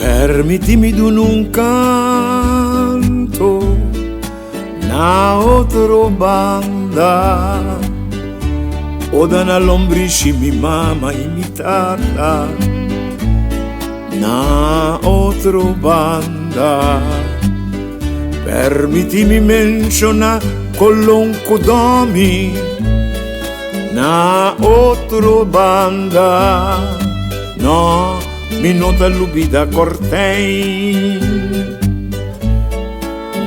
Permitimi d'un un canto, na otro banda, o da na lombrici mi mama imitata, na otro banda. Permitimi mencionar colonco domi, na otro banda, no. Mi nota lubida cortei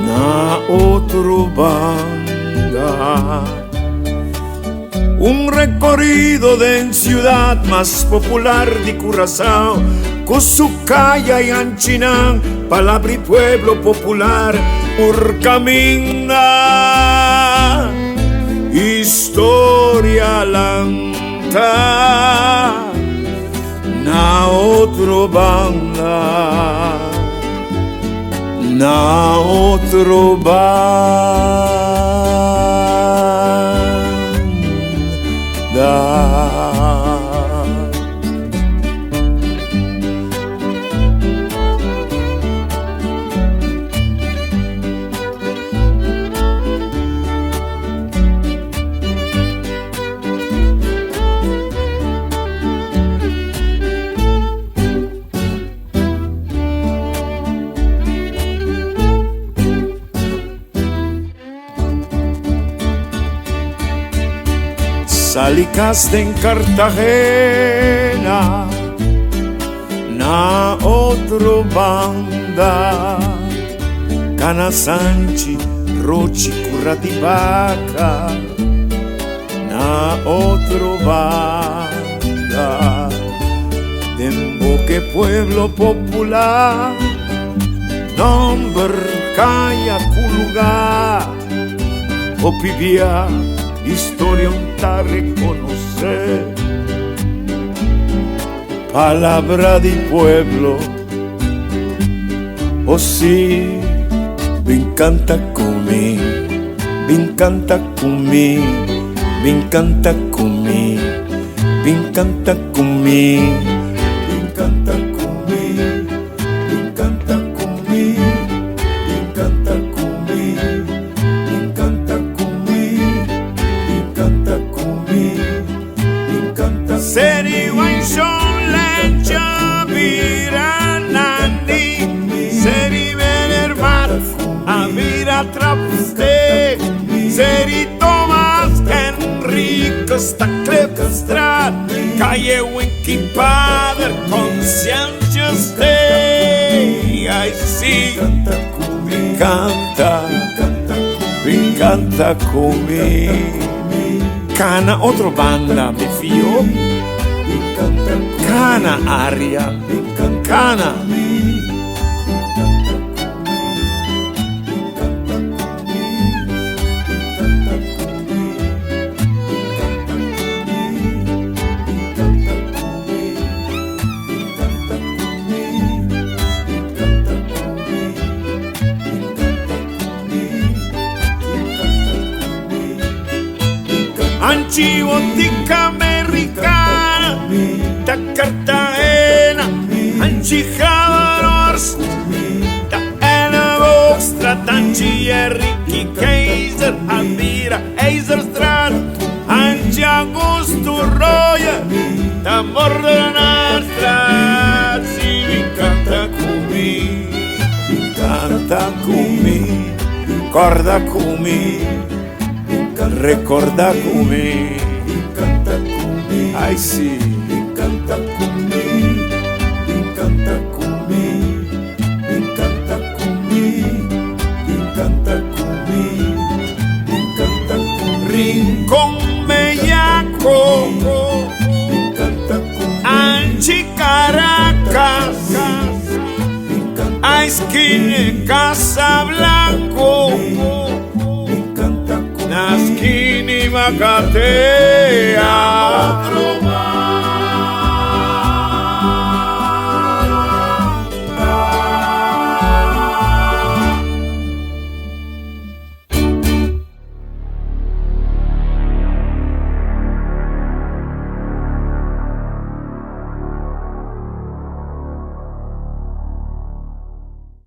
na otro banda. Un recorrido de ciudad más popular de Curazao, con su calle y Anchinán, palabra y pueblo popular, Urcamina, historia lanta. Na otro banda, na otro banda. Salicaste en Cartagena, na otro banda, Cana Sanchi, Rochi, Curratibaca, na otro banda, Demboque pueblo popular, nombre calla Culuga, Opivia, historia un ta reconocer, palabra de pueblo, oh sí, me encanta comer, me encanta comer, me encanta comer, me encanta comer, me encanta comer, me encanta comer, me encanta comer. Seri Wanshon Lencha Viranandi, Seri Venermat Avira Trapste, Seri Thomas Enrico Staclepstrat, Calle Winky Padre Conscientious Day. I see, me encanta comer. Cana otro banda, mi fio. Cana aria, cana. Anchibotica americana, da Cartagena, Anchijadors, da Anna Vostra, Tanchi Enrique Kaiser, Almira, Eiserstraat, Anchi Augusto Roya, da Mordenastra, si mi canta cumi, corda cumi. Recorda come, ai sì, canta come, canta come, canta come, canta come, canta come, esquina Casa Blanco, Nasquini Macatea,